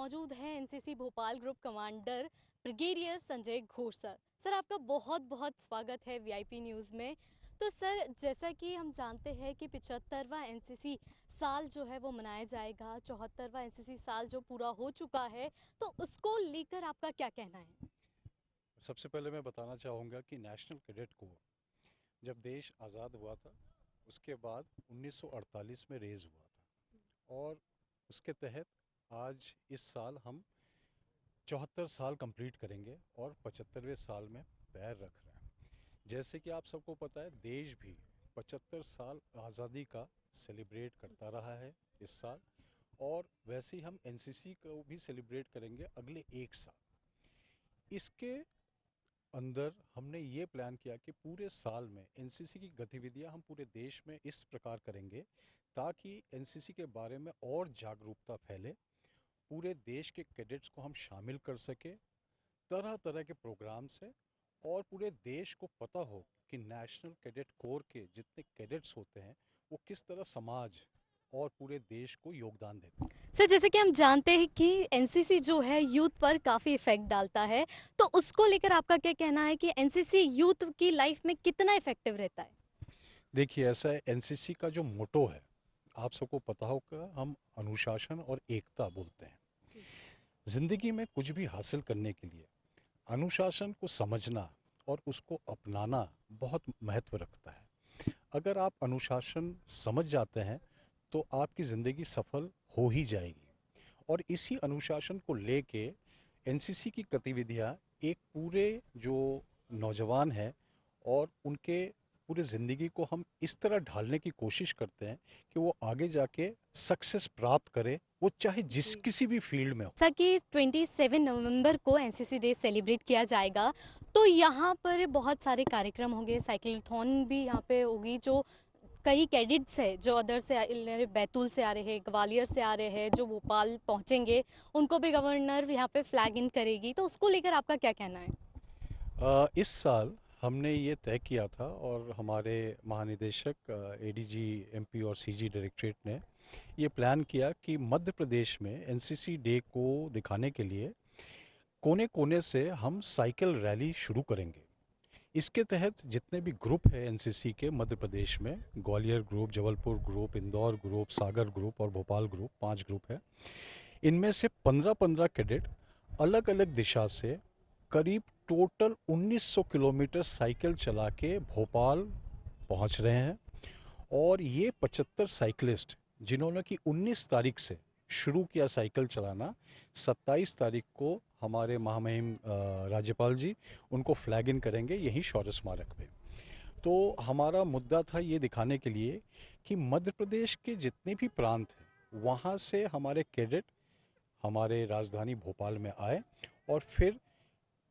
मौजूद हैं NCC Bhopal group commander brigadier Sanjay Ghosh sir. Sir आपका बहुत बहुत स्वागत है वीआईपी न्यूज़ में। तो सर जैसा कि हम जानते हैं कि 75वां एनसीसी साल जो है वो मनाया जाएगा, 74वां एनसीसी साल जो पूरा हो चुका है, तो उसको लेकर आपका क्या कहना है? सबसे पहले मैं बताना चाहूँगा कि नेशनल कैडेट कोर जब देश आज़ाद हुआ था उसके बाद 1948 में रेज़ हुआ था और उसके तहत आज इस साल हम 74 साल कंप्लीट करेंगे और 75वें साल में पैर रख रहे हैं। जैसे कि आप सबको पता है, देश भी 75 साल आज़ादी का सेलिब्रेट करता रहा है इस साल, और वैसे ही हम एनसीसी को भी सेलिब्रेट करेंगे अगले एक साल। इसके अंदर हमने ये प्लान किया कि पूरे साल में एनसीसी की गतिविधियां हम पूरे देश में इस प्रकार करेंगे ताकि एनसीसी के बारे में और जागरूकता फैले, पूरे देश के कैडेट्स को हम शामिल कर सके तरह तरह के प्रोग्राम से, और पूरे देश को पता हो कि नेशनल कैडेट कोर के जितने कैडेट्स होते हैं वो किस तरह समाज और पूरे देश को योगदान देते हैं। सर जैसे कि हम जानते हैं कि एनसीसी जो है यूथ पर काफ़ी इफेक्ट डालता है, तो उसको लेकर आपका क्या कहना है कि एनसीसी यूथ की लाइफ में कितना इफेक्टिव रहता है? देखिए, ऐसा है, एनसीसी का जो मोटो है आप सबको पता होगा, हम अनुशासन और एकता बोलते हैं। जिंदगी में कुछ भी हासिल करने के लिए अनुशासन को समझना और उसको अपनाना बहुत महत्व रखता है। अगर आप अनुशासन समझ जाते हैं तो आपकी ज़िंदगी सफल हो ही जाएगी, और इसी अनुशासन को लेके एनसीसी की गतिविधियां एक पूरे जो नौजवान हैं और उनके पूरे ज़िंदगी को हम इस तरह ढालने की कोशिश करते हैं कि वो आगे जाके सक्सेस प्राप्त करे, वो चाहे जिस जी। किसी भी फील्ड में हो। जैसा कि 27 नवंबर को एनसीसी डे सेलिब्रेट किया जाएगा, तो यहाँ पर बहुत सारे कार्यक्रम होंगे, साइकिलथॉन भी यहाँ पे होगी। जो कई कैडेट्स है जो अदर से बैतूल से आ रहे हैं, ग्वालियर से आ रहे हैं, जो भोपाल पहुँचेंगे, उनको भी गवर्नर यहाँ पे फ्लैग इन करेगी, तो उसको लेकर आपका क्या कहना है? इस साल हमने ये तय किया था और हमारे महानिदेशक एडीजी एमपी और सीजी डायरेक्टरेट ने ये प्लान किया कि मध्य प्रदेश में एनसीसी डे को दिखाने के लिए कोने कोने से हम साइकिल रैली शुरू करेंगे। इसके तहत जितने भी ग्रुप है एनसीसी के मध्य प्रदेश में, Gwalior group, Jabalpur group, Indore group, Sagar group और भोपाल ग्रुप, 5 ग्रुप है। इनमें से 15-15 कैडेट अलग अलग दिशा से करीब टोटल 1900 किलोमीटर साइकिल चला के भोपाल पहुंच रहे हैं। और ये 75 साइकिलिस्ट जिन्होंने कि 19 तारीख से शुरू किया साइकिल चलाना, 27 तारीख को हमारे महामहिम राज्यपाल जी उनको फ्लैग इन करेंगे यहीं शौर्य स्मारक पे। तो हमारा मुद्दा था ये दिखाने के लिए कि मध्य प्रदेश के जितने भी प्रांत हैं वहाँ से हमारे कैडेट हमारे राजधानी भोपाल में आए, और फिर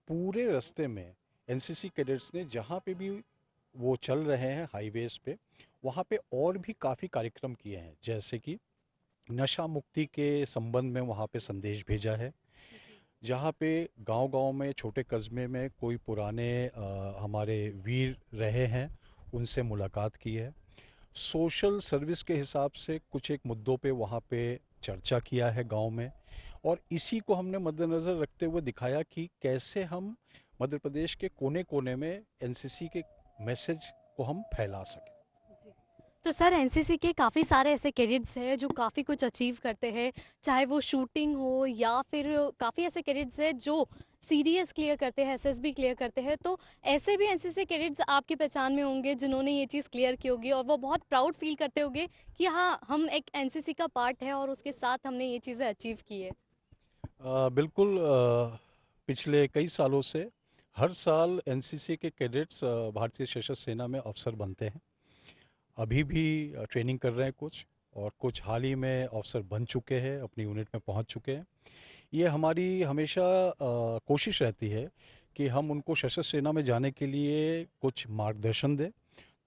पूरे रास्ते में एनसीसी कैडेट्स ने जहाँ पे भी वो चल रहे हैं हाईवेज पे, वहाँ पे और भी काफ़ी कार्यक्रम किए हैं। जैसे कि नशा मुक्ति के संबंध में वहाँ पे संदेश भेजा है, जहाँ पे गांव-गांव में, छोटे कस्बे में कोई पुराने हमारे वीर रहे हैं उनसे मुलाकात की है। सोशल सर्विस के हिसाब से कुछ एक मुद्दों पे वहाँ पे चर्चा किया है गांव में, और इसी को हमने मद्देनज़र रखते हुए दिखाया कि कैसे हम मध्य प्रदेश के कोने-कोने में एनसीसी के मैसेज को हम फैला सकें। तो सर एनसीसी के काफ़ी सारे ऐसे कैडेट्स हैं जो काफ़ी कुछ अचीव करते हैं, चाहे वो शूटिंग हो या फिर काफ़ी ऐसे कैडेट्स हैं जो सीडीएस क्लियर करते हैं, एसएसबी क्लियर करते हैं। तो ऐसे भी एनसीसी कैडेट्स आपकी पहचान में होंगे जिन्होंने ये चीज़ क्लियर की होगी और वो बहुत प्राउड फील करते होंगे कि हाँ हम एक एनसीसी का पार्ट है और उसके साथ हमने ये चीज़ें अचीव की है। बिल्कुल, पिछले कई सालों से हर साल एनसीसी के कैडेट्स भारतीय सशस्त्र सेना में अफसर बनते हैं। अभी भी ट्रेनिंग कर रहे हैं कुछ, और कुछ हाल ही में अफसर बन चुके हैं, अपनी यूनिट में पहुंच चुके हैं। ये हमारी हमेशा कोशिश रहती है कि हम उनको सशस्त्र सेना में जाने के लिए कुछ मार्गदर्शन दें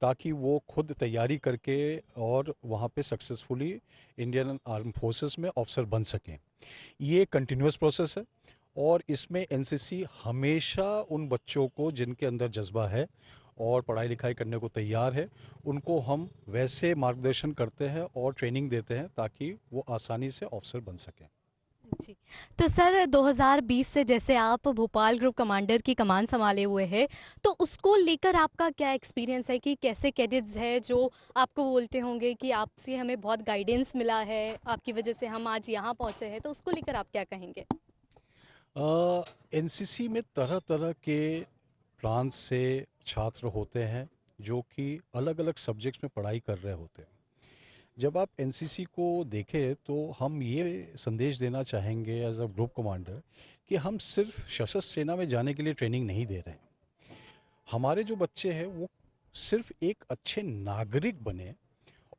ताकि वो खुद तैयारी करके और वहाँ पे सक्सेसफुली इंडियन आर्म फोर्सेस में ऑफिसर बन सकें। ये कंटिन्यूस प्रोसेस है, और इसमें एनसीसी हमेशा उन बच्चों को जिनके अंदर जज्बा है और पढ़ाई लिखाई करने को तैयार है, उनको हम वैसे मार्गदर्शन करते हैं और ट्रेनिंग देते हैं ताकि वो आसानी से ऑफिसर बन सकें। जी। तो सर 2020 से जैसे आप भोपाल ग्रुप कमांडर की कमान संभाले हुए हैं, तो उसको लेकर आपका क्या एक्सपीरियंस है कि कैसे कैडेट्स हैं जो आपको बोलते होंगे कि आपसे हमें बहुत गाइडेंस मिला है, आपकी वजह से हम आज यहाँ पहुँचे हैं, तो उसको लेकर आप क्या कहेंगे? एनसीसी में तरह तरह के प्रांत से छात्र होते हैं जो कि अलग अलग सब्जेक्ट्स में पढ़ाई कर रहे होते हैं। जब आप एनसीसी को देखें तो हम ये संदेश देना चाहेंगे एज अ ग्रुप कमांडर कि हम सिर्फ सशस्त्र सेना में जाने के लिए ट्रेनिंग नहीं दे रहे हैं। हमारे जो बच्चे हैं वो सिर्फ एक अच्छे नागरिक बने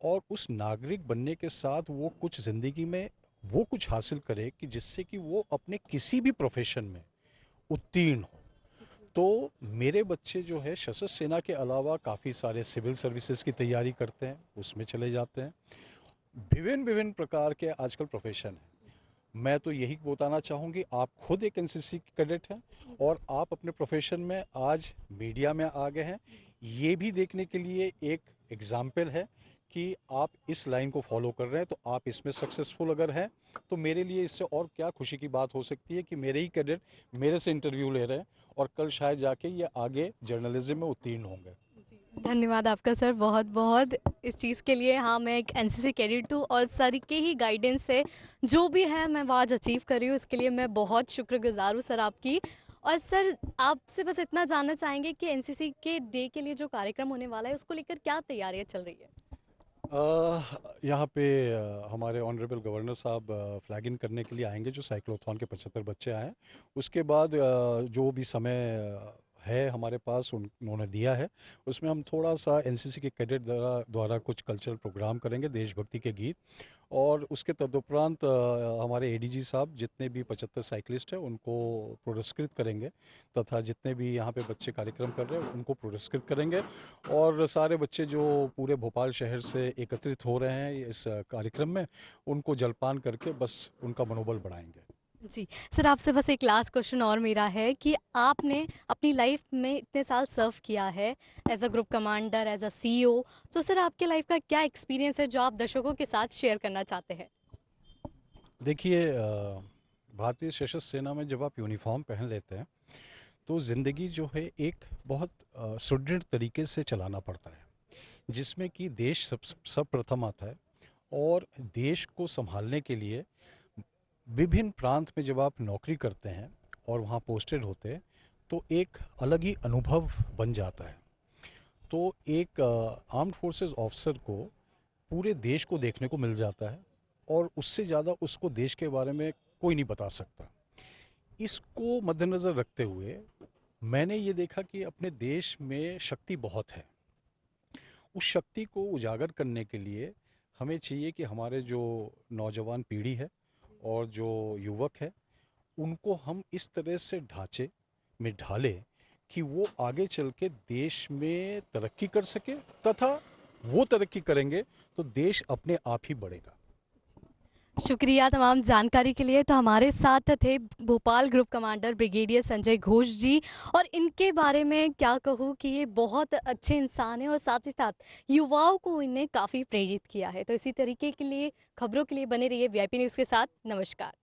और उस नागरिक बनने के साथ वो कुछ ज़िंदगी में वो कुछ हासिल करे कि जिससे कि वो अपने किसी भी प्रोफेशन में उत्तीर्ण हो। तो मेरे बच्चे जो है सशस्त्र सेना के अलावा काफ़ी सारे सिविल सर्विसेज की तैयारी करते हैं, उसमें चले जाते हैं। विभिन्न विभिन्न प्रकार के आजकल प्रोफेशन हैं। मैं तो यही बताना चाहूँगी, आप खुद एक एनसीसी कैडेट हैं और आप अपने प्रोफेशन में आज मीडिया में आ गए हैं। ये भी देखने के लिए एक एग्जाम्पल है कि आप इस लाइन को फॉलो कर रहे हैं, तो आप इसमें सक्सेसफुल अगर हैं तो मेरे लिए इससे और क्या खुशी की बात हो सकती है कि मेरे ही कैडेट मेरे से इंटरव्यू ले रहे हैं और कल शायद जाके ये आगे जर्नलिज्म में उत्तीर्ण होंगे। धन्यवाद आपका सर, बहुत बहुत इस चीज़ के लिए। हाँ, मैं एक एनसीसी कैडेट हूँ और सर के ही गाइडेंस से जो भी है मैं वो आज अचीव कर रही हूँ, इसके लिए मैं बहुत शुक्रगुजार हूँ सर आपकी। और सर आपसे बस इतना जानना चाहेंगे कि एनसीसी के डे के लिए जो कार्यक्रम होने वाला है उसको लेकर क्या तैयारियां चल रही है? यहाँ पे हमारे ऑनरेबल गवर्नर साहब फ्लैगिंग करने के लिए आएंगे, जो साइक्लोथॉन के 75 बच्चे आए हैं। उसके बाद जो भी समय है हमारे पास उन्होंने दिया है, उसमें हम थोड़ा सा एनसीसी के कैडेट द्वारा कुछ कल्चरल प्रोग्राम करेंगे, देशभक्ति के गीत। और उसके तदुपरांत हमारे एडीजी साहब जितने भी 75 साइकिलिस्ट हैं उनको पुरस्कृत करेंगे, तथा जितने भी यहाँ पे बच्चे कार्यक्रम कर रहे हैं उनको पुरस्कृत करेंगे। और सारे बच्चे जो पूरे भोपाल शहर से एकत्रित हो रहे हैं इस कार्यक्रम में, उनको जलपान करके बस उनका मनोबल बढ़ाएंगे। जी। सर आपसे बस एक लास्ट क्वेश्चन और मेरा है कि आपने अपनी लाइफ में इतने साल सर्व किया है as a group commander, as a CEO, तो सर आपके लाइफ का क्या एक्सपीरियंस है जो आप दर्शकों के साथ शेयर करना चाहते हैं? देखिए, भारतीय सशस्त्र सेना में जब आप यूनिफॉर्म पहन लेते हैं तो ज़िंदगी जो है एक बहुत सुदृढ़ तरीके से चलाना पड़ता है, जिसमें कि देश सब प्रथम आता है। और देश को संभालने के लिए विभिन्न प्रांत में जब आप नौकरी करते हैं और वहाँ पोस्टेड होते हैं तो एक अलग ही अनुभव बन जाता है। तो एक आर्म्ड फोर्सेस ऑफिसर को पूरे देश को देखने को मिल जाता है और उससे ज़्यादा उसको देश के बारे में कोई नहीं बता सकता। इसको मद्देनज़र रखते हुए मैंने ये देखा कि अपने देश में शक्ति बहुत है। उस शक्ति को उजागर करने के लिए हमें चाहिए कि हमारे जो नौजवान पीढ़ी है और जो युवक है, उनको हम इस तरह से ढांचे में ढालें कि वो आगे चल के देश में तरक्की कर सके, तथा वो तरक्की करेंगे तो देश अपने आप ही बढ़ेगा। शुक्रिया तमाम जानकारी के लिए। तो हमारे साथ थे Bhopal group commander brigadier Sanjay Ghosh ji, और इनके बारे में क्या कहूँ कि ये बहुत अच्छे इंसान हैं और साथ ही साथ युवाओं को इन्हें काफ़ी प्रेरित किया है। तो इसी तरीके के लिए खबरों के लिए बने रहिए वीआईपी न्यूज़ के साथ। नमस्कार।